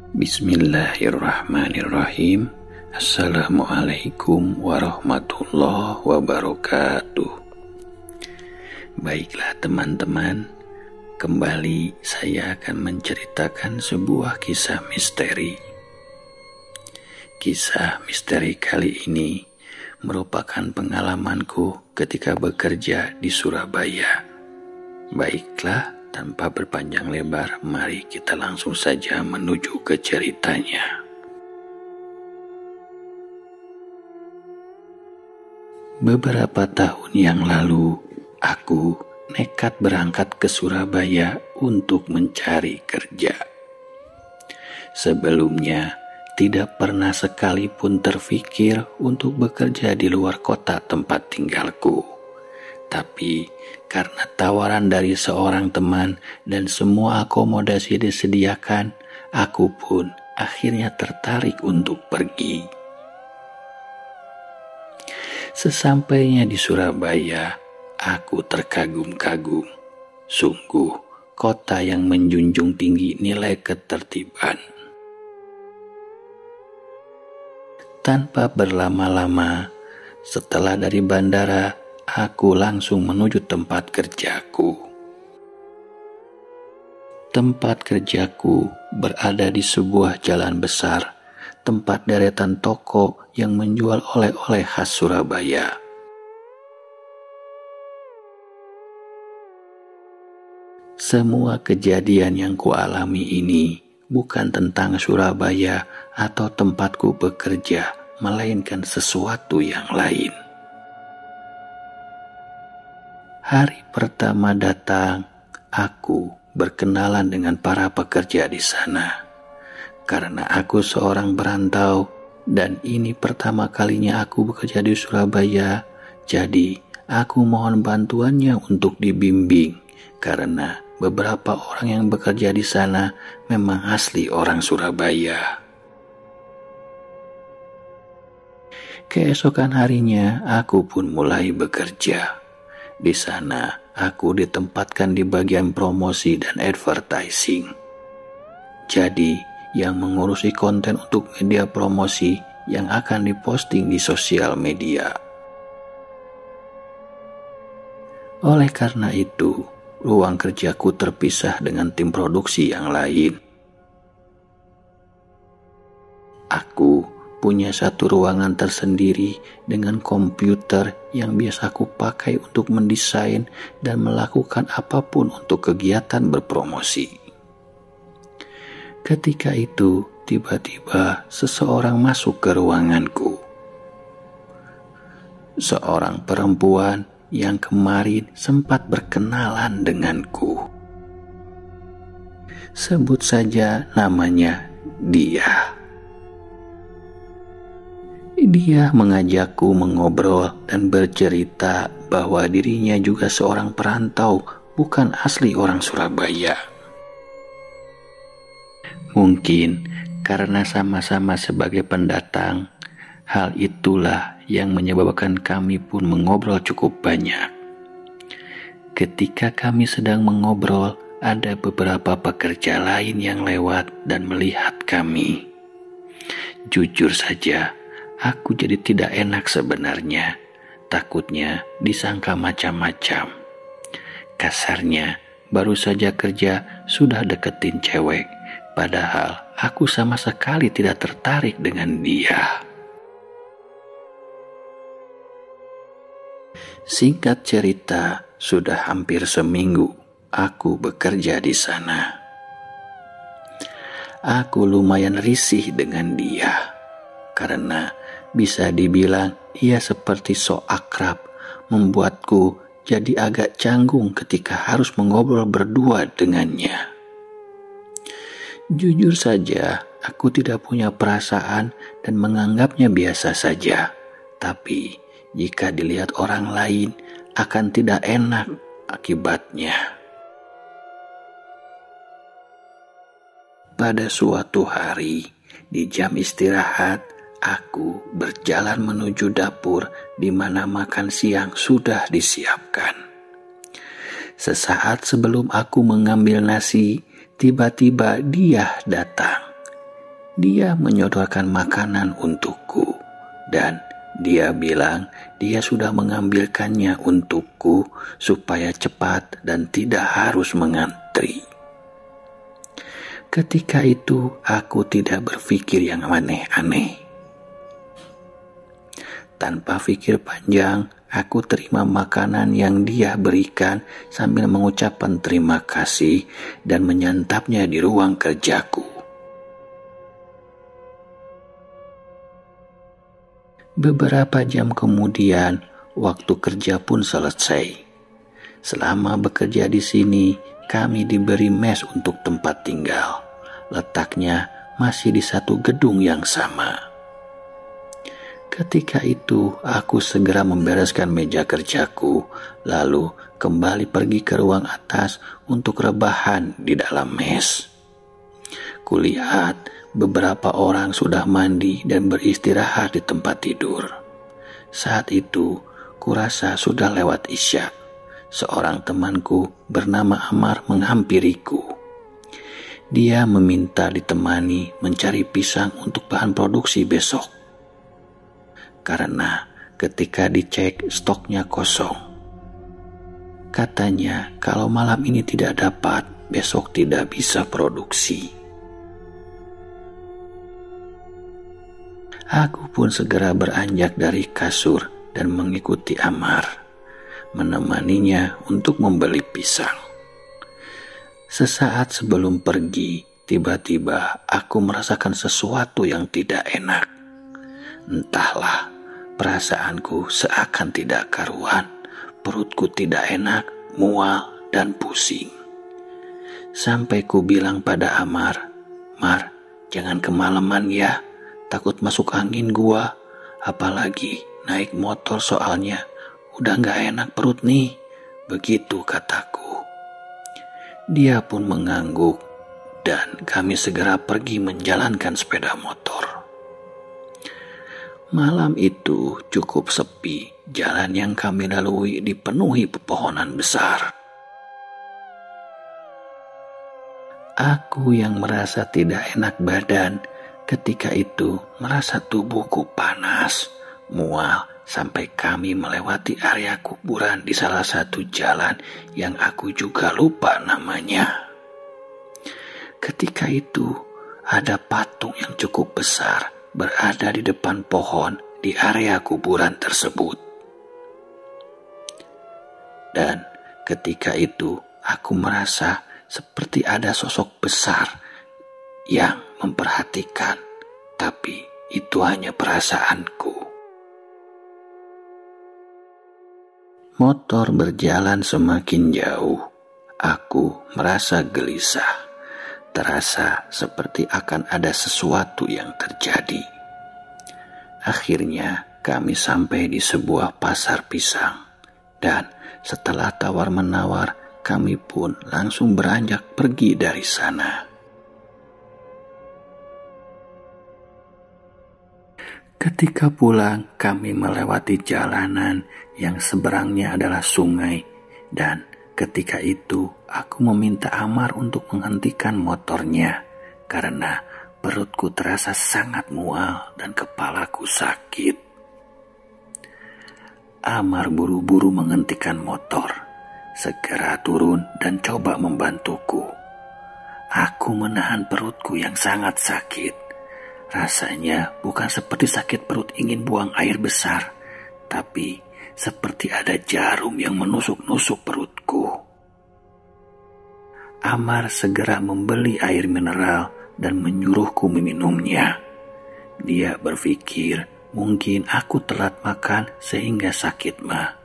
Bismillahirrahmanirrahim. Assalamualaikum warahmatullahi wabarakatuh. Baiklah teman-teman, kembali saya akan menceritakan sebuah kisah misteri. Kisah misteri kali ini merupakan pengalamanku ketika bekerja di Surabaya. Baiklah, tanpa berpanjang lebar, mari kita langsung saja menuju ke ceritanya. Beberapa tahun yang lalu, aku nekat berangkat ke Surabaya untuk mencari kerja. Sebelumnya, tidak pernah sekalipun terfikir untuk bekerja di luar kota tempat tinggalku. Tapi karena tawaran dari seorang teman dan semua akomodasi disediakan, aku pun akhirnya tertarik untuk pergi. Sesampainya di Surabaya, aku terkagum-kagum. Sungguh kota yang menjunjung tinggi nilai ketertiban. Tanpa berlama-lama, setelah dari bandara, aku langsung menuju tempat kerjaku. Tempat kerjaku berada di sebuah jalan besar, tempat deretan toko yang menjual oleh-oleh khas Surabaya. Semua kejadian yang kualami ini bukan tentang Surabaya atau tempatku bekerja, melainkan sesuatu yang lain. Hari pertama datang, aku berkenalan dengan para pekerja di sana. Karena aku seorang perantau dan ini pertama kalinya aku bekerja di Surabaya, jadi aku mohon bantuannya untuk dibimbing. Karena beberapa orang yang bekerja di sana memang asli orang Surabaya. Keesokan harinya, aku pun mulai bekerja. Di sana, aku ditempatkan di bagian promosi dan advertising. Jadi, yang mengurusi konten untuk media promosi yang akan diposting di sosial media. Oleh karena itu, ruang kerjaku terpisah dengan tim produksi yang lain. Aku punya satu ruangan tersendiri dengan komputer yang biasa aku pakai untuk mendesain dan melakukan apapun untuk kegiatan berpromosi. Ketika itu, tiba-tiba seseorang masuk ke ruanganku. Seorang perempuan yang kemarin sempat berkenalan denganku. Sebut saja namanya Dia. Dia mengajakku mengobrol dan bercerita bahwa dirinya juga seorang perantau, bukan asli orang Surabaya. Mungkin karena sama-sama sebagai pendatang, hal itulah yang menyebabkan kami pun mengobrol cukup banyak. Ketika kami sedang mengobrol, ada beberapa pekerja lain yang lewat dan melihat kami. Jujur saja, aku jadi tidak enak sebenarnya. Takutnya disangka macam-macam. Kasarnya, baru saja kerja sudah deketin cewek. Padahal aku sama sekali tidak tertarik dengan dia. Singkat cerita, sudah hampir seminggu aku bekerja di sana. Aku lumayan risih dengan dia. Karena bisa dibilang ia seperti sok akrab, membuatku jadi agak canggung ketika harus mengobrol berdua dengannya. Jujur saja, aku tidak punya perasaan dan menganggapnya biasa saja. Tapi jika dilihat orang lain, akan tidak enak akibatnya. Pada suatu hari, di jam istirahat, aku berjalan menuju dapur di mana makan siang sudah disiapkan. Sesaat sebelum aku mengambil nasi, tiba-tiba dia datang. Dia menyodorkan makanan untukku dan dia bilang dia sudah mengambilkannya untukku supaya cepat dan tidak harus mengantri. Ketika itu aku tidak berpikir yang aneh-aneh. Tanpa pikir panjang, aku terima makanan yang dia berikan sambil mengucapkan terima kasih dan menyantapnya di ruang kerjaku. Beberapa jam kemudian, waktu kerja pun selesai. Selama bekerja di sini, kami diberi mes untuk tempat tinggal. Letaknya masih di satu gedung yang sama. Ketika itu, aku segera membereskan meja kerjaku, lalu kembali pergi ke ruang atas untuk rebahan di dalam mes. Kulihat beberapa orang sudah mandi dan beristirahat di tempat tidur. Saat itu, kurasa sudah lewat isya. Seorang temanku bernama Amar menghampiriku. Dia meminta ditemani mencari pisang untuk bahan produksi besok. Karena ketika dicek stoknya kosong. Katanya kalau malam ini tidak dapat, besok tidak bisa produksi. Aku pun segera beranjak dari kasur dan mengikuti Amar, menemaninya untuk membeli pisang. Sesaat sebelum pergi, tiba-tiba aku merasakan sesuatu yang tidak enak. Entahlah, perasaanku seakan tidak karuan, perutku tidak enak, mual dan pusing. Sampai ku bilang pada Amar, "Mar, jangan kemalaman ya. Takut masuk angin gua, apalagi naik motor soalnya udah gak enak perut nih." Begitu kataku. Dia pun mengangguk dan kami segera pergi menjalankan sepeda motor. Malam itu cukup sepi, jalan yang kami lalui dipenuhi pepohonan besar. Aku yang merasa tidak enak badan, ketika itu merasa tubuhku panas, mual, sampai kami melewati area kuburan di salah satu jalan yang aku juga lupa namanya. Ketika itu ada patung yang cukup besar berada di depan pohon di area kuburan tersebut. Dan ketika itu aku merasa seperti ada sosok besar yang memperhatikan, tapi itu hanya perasaanku. Motor berjalan semakin jauh. Aku merasa gelisah. Terasa seperti akan ada sesuatu yang terjadi. Akhirnya kami sampai di sebuah pasar pisang. Dan setelah tawar-menawar, kami pun langsung beranjak pergi dari sana. Ketika pulang, kami melewati jalanan yang seberangnya adalah sungai, dan ketika itu aku meminta Amar untuk menghentikan motornya karena perutku terasa sangat mual dan kepalaku sakit. Amar buru-buru menghentikan motor, segera turun dan coba membantuku. Aku menahan perutku yang sangat sakit. Rasanya bukan seperti sakit perut ingin buang air besar, tapi seperti ada jarum yang menusuk-nusuk perutku. Amar segera membeli air mineral dan menyuruhku meminumnya. Dia berpikir mungkin aku telat makan sehingga sakit mah.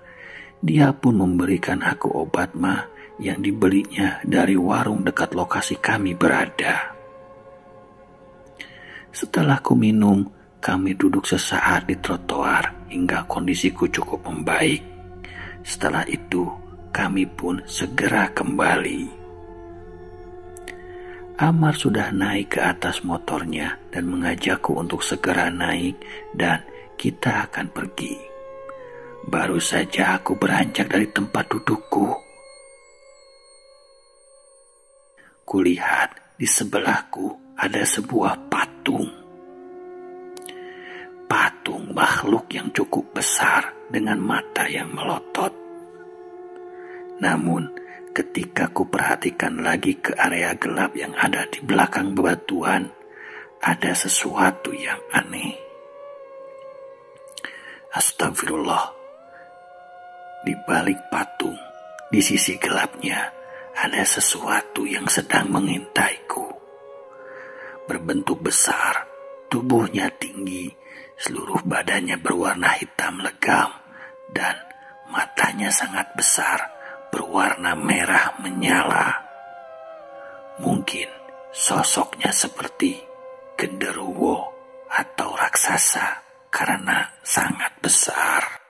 Dia pun memberikan aku obat mah yang dibelinya dari warung dekat lokasi kami berada. Setelah ku minum, kami duduk sesaat di trotoar hingga kondisiku cukup membaik. Setelah itu, kami pun segera kembali. Amar sudah naik ke atas motornya dan mengajakku untuk segera naik dan kita akan pergi. Baru saja aku beranjak dari tempat dudukku. Ku kulihat di sebelahku ada sebuah patung. Patung makhluk yang cukup besar dengan mata yang melotot. Namun, ketika ku perhatikan lagi ke area gelap yang ada di belakang bebatuan, ada sesuatu yang aneh. Astagfirullah. Di balik patung, di sisi gelapnya, ada sesuatu yang sedang mengintaiku. Berbentuk besar, tubuhnya tinggi, seluruh badannya berwarna hitam legam, dan matanya sangat besar, berwarna merah menyala. Mungkin sosoknya seperti genderuwo atau raksasa karena sangat besar.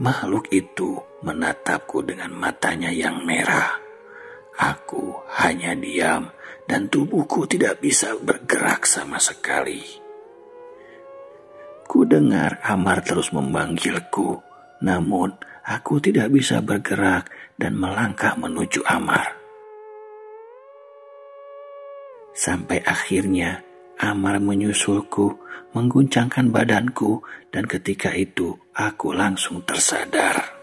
Makhluk itu menatapku dengan matanya yang merah. Aku hanya diam dan tubuhku tidak bisa bergerak sama sekali. Ku dengar Amar terus memanggilku, namun aku tidak bisa bergerak dan melangkah menuju Amar. Sampai akhirnya Amar menyusulku, mengguncangkan badanku, dan ketika itu aku langsung tersadar.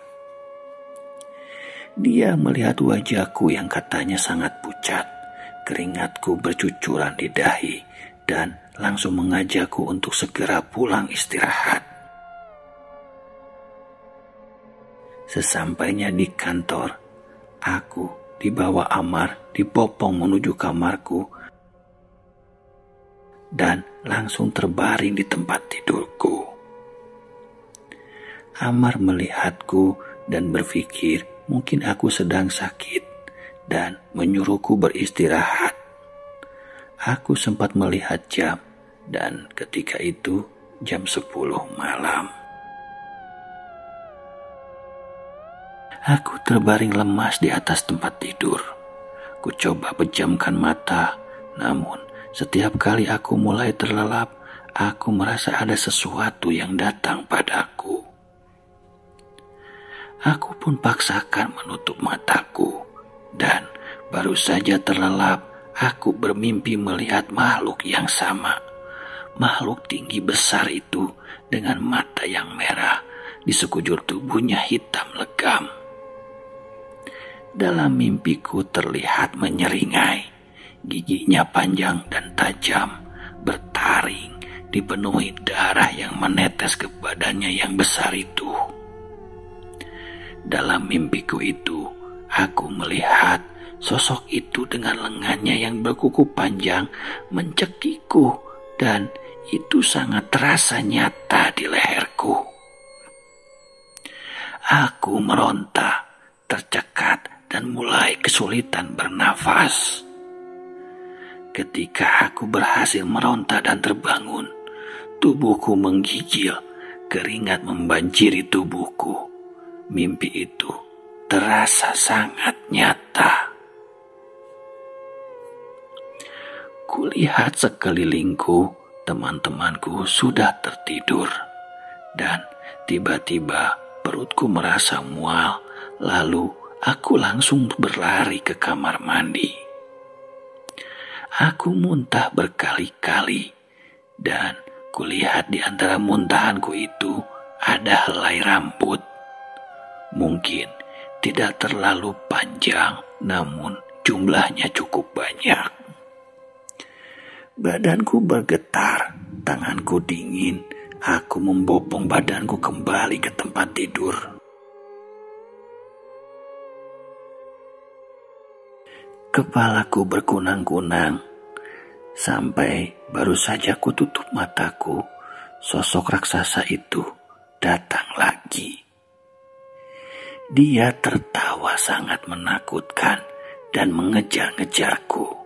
Dia melihat wajahku yang katanya sangat pucat, keringatku bercucuran di dahi, dan langsung mengajakku untuk segera pulang istirahat. Sesampainya di kantor, aku dibawa Amar dibopong menuju kamarku, dan langsung terbaring di tempat tidurku. Amar melihatku dan berpikir mungkin aku sedang sakit dan menyuruhku beristirahat. Aku sempat melihat jam dan ketika itu jam 10 malam. Aku terbaring lemas di atas tempat tidur. Ku coba pejamkan mata, namun setiap kali aku mulai terlelap, aku merasa ada sesuatu yang datang padaku. Aku pun paksakan menutup mataku, dan baru saja terlelap, aku bermimpi melihat makhluk yang sama. Makhluk tinggi besar itu dengan mata yang merah, di sekujur tubuhnya hitam legam. Dalam mimpiku terlihat menyeringai. Giginya panjang dan tajam, bertaring, dipenuhi darah yang menetes ke badannya yang besar itu. Dalam mimpiku itu, aku melihat sosok itu dengan lengannya yang berkuku panjang mencekikku, dan itu sangat terasa nyata di leherku. Aku meronta, tercekat, dan mulai kesulitan bernafas. Ketika aku berhasil meronta dan terbangun, tubuhku menggigil, keringat membanjiri tubuhku. Mimpi itu terasa sangat nyata. Kulihat sekelilingku, teman-temanku sudah tertidur, dan tiba-tiba perutku merasa mual, lalu aku langsung berlari ke kamar mandi. Aku muntah berkali-kali, dan kulihat di antara muntahanku itu ada helai rambut. Mungkin tidak terlalu panjang, namun jumlahnya cukup banyak. Badanku bergetar, tanganku dingin, aku membopong badanku kembali ke tempat tidur. Kepalaku berkunang-kunang, sampai baru saja ku tutup mataku, sosok raksasa itu datang lagi. Dia tertawa sangat menakutkan dan mengejar-ngejarku.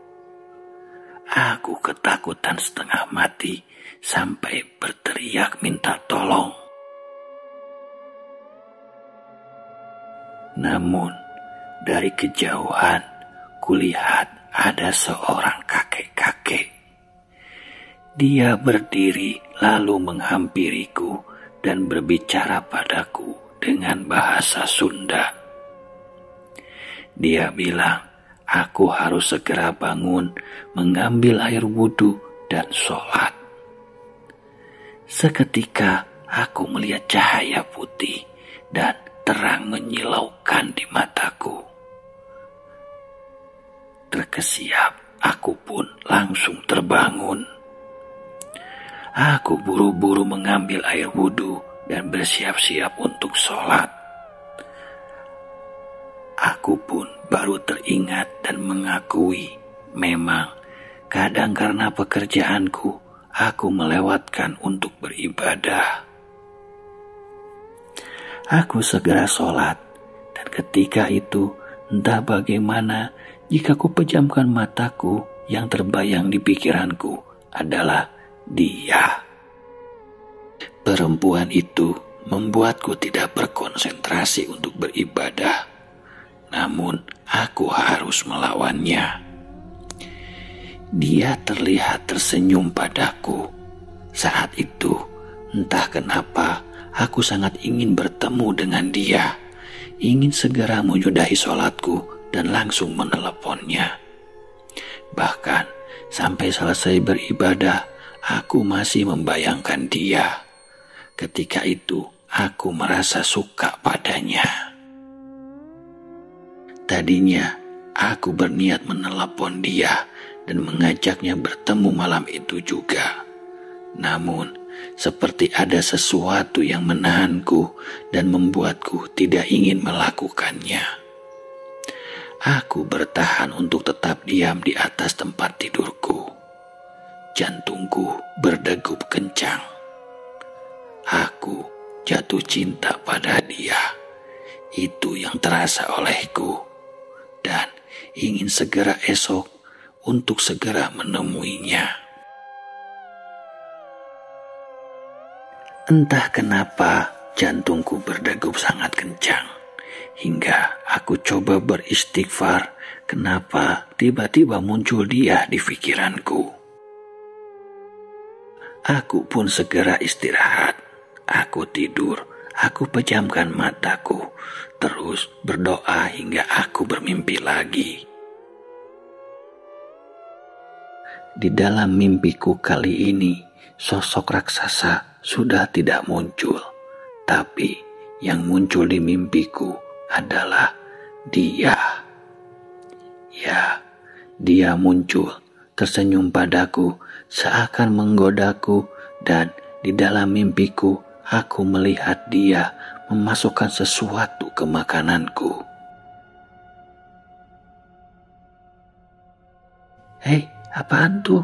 Aku ketakutan setengah mati sampai berteriak minta tolong. Namun dari kejauhan kulihat ada seorang kakek-kakek. Dia berdiri lalu menghampiriku dan berbicara padaku dengan bahasa Sunda. Dia bilang, aku harus segera bangun, mengambil air wudhu dan sholat. Seketika aku melihat cahaya putih dan terang menyilaukan di mataku. Terkesiap, aku pun langsung terbangun. Aku buru-buru mengambil air wudhu dan bersiap-siap untuk sholat. Aku pun baru teringat dan mengakui memang kadang karena pekerjaanku aku melewatkan untuk beribadah. Aku segera sholat dan ketika itu entah bagaimana jika ku pejamkan mataku yang terbayang di pikiranku adalah dia. Perempuan itu membuatku tidak berkonsentrasi untuk beribadah. Namun aku harus melawannya. Dia terlihat tersenyum padaku. Saat itu, entah kenapa, aku sangat ingin bertemu dengan dia. Ingin segera menyudahi sholatku dan langsung meneleponnya. Bahkan sampai selesai beribadah, aku masih membayangkan dia. Ketika itu, aku merasa suka padanya. Tadinya, aku berniat menelepon dia dan mengajaknya bertemu malam itu juga. Namun, seperti ada sesuatu yang menahanku dan membuatku tidak ingin melakukannya. Aku bertahan untuk tetap diam di atas tempat tidurku. Jantungku berdegup kencang. Aku jatuh cinta pada dia. Itu yang terasa olehku. Dan ingin segera esok untuk segera menemuinya. Entah kenapa jantungku berdegup sangat kencang. Hingga aku coba beristighfar kenapa tiba-tiba muncul dia di pikiranku. Aku pun segera istirahat. Aku tidur. Aku pejamkan mataku, terus berdoa hingga aku bermimpi lagi. Di dalam mimpiku kali ini, sosok raksasa sudah tidak muncul. Tapi yang muncul di mimpiku adalah dia. Ya, dia muncul, tersenyum padaku, seakan menggodaku, dan di dalam mimpiku, aku melihat dia memasukkan sesuatu ke makananku. Hei, apaan tuh?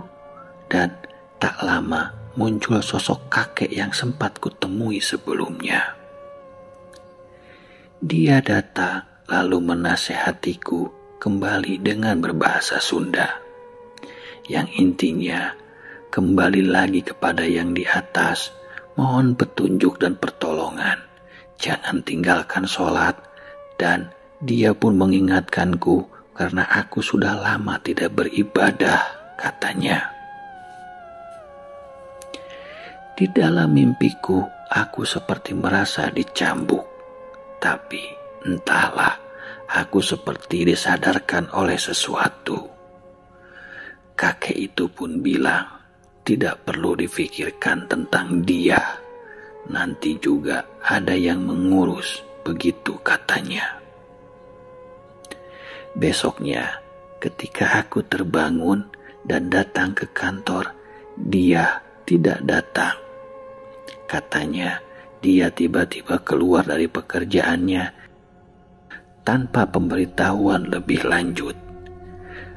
Dan tak lama muncul sosok kakek yang sempat kutemui sebelumnya. Dia datang lalu menasehatiku kembali dengan berbahasa Sunda. Yang intinya, kembali lagi kepada yang di atas. Mohon petunjuk dan pertolongan. Jangan tinggalkan sholat. Dan dia pun mengingatkanku karena aku sudah lama tidak beribadah, katanya. Di dalam mimpiku, aku seperti merasa dicambuk. Tapi entahlah, aku seperti disadarkan oleh sesuatu. Kakek itu pun bilang, tidak perlu difikirkan tentang dia. Nanti juga ada yang mengurus, begitu katanya. Besoknya, ketika aku terbangun dan datang ke kantor, dia tidak datang. Katanya, dia tiba-tiba keluar dari pekerjaannya tanpa pemberitahuan lebih lanjut.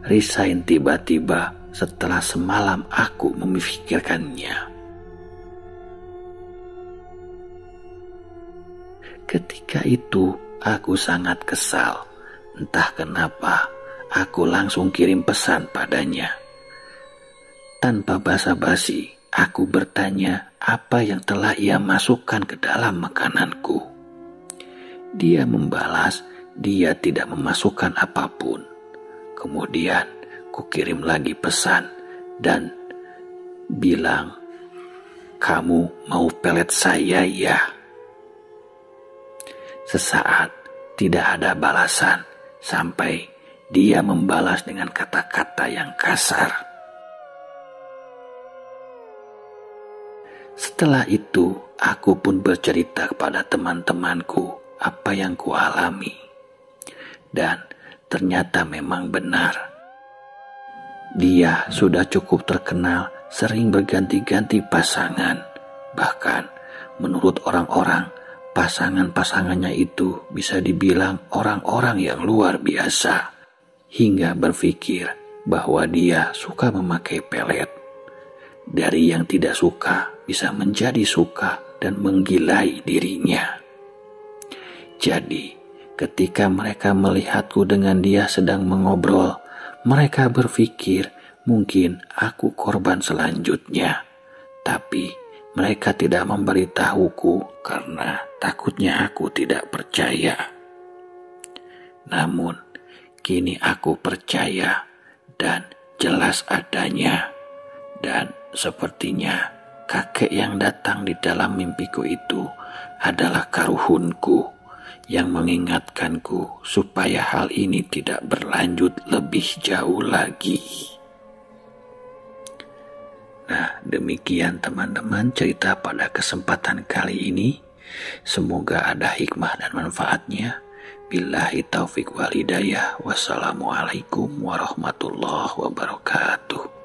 Resign tiba-tiba setelah semalam aku memikirkannya. Ketika itu aku sangat kesal. Entah kenapa aku langsung kirim pesan padanya. Tanpa basa-basi aku bertanya apa yang telah ia masukkan ke dalam makananku. Dia membalas dia tidak memasukkan apapun. Kemudian kukirim lagi pesan dan bilang, kamu mau pelet saya ya? Sesaat tidak ada balasan sampai Dia membalas dengan kata-kata yang kasar. Setelah itu, aku pun bercerita kepada teman-temanku apa yang kualami. Dan ternyata memang benar. Dia sudah cukup terkenal, sering berganti-ganti pasangan. Bahkan menurut orang-orang, pasangan-pasangannya itu bisa dibilang orang-orang yang luar biasa. Hingga berpikir bahwa dia suka memakai pelet. Dari yang tidak suka bisa menjadi suka dan menggilai dirinya. Jadi, ketika mereka melihatku dengan dia sedang mengobrol, mereka berpikir mungkin aku korban selanjutnya. Tapi mereka tidak memberitahuku karena takutnya aku tidak percaya. Namun, kini aku percaya dan jelas adanya. Dan sepertinya kakek yang datang di dalam mimpiku itu adalah karuhunku yang mengingatkanku supaya hal ini tidak berlanjut lebih jauh lagi. Nah, demikian teman-teman cerita pada kesempatan kali ini. Semoga ada hikmah dan manfaatnya. Billahi taufik wal hidayah. Wassalamualaikum warahmatullahi wabarakatuh.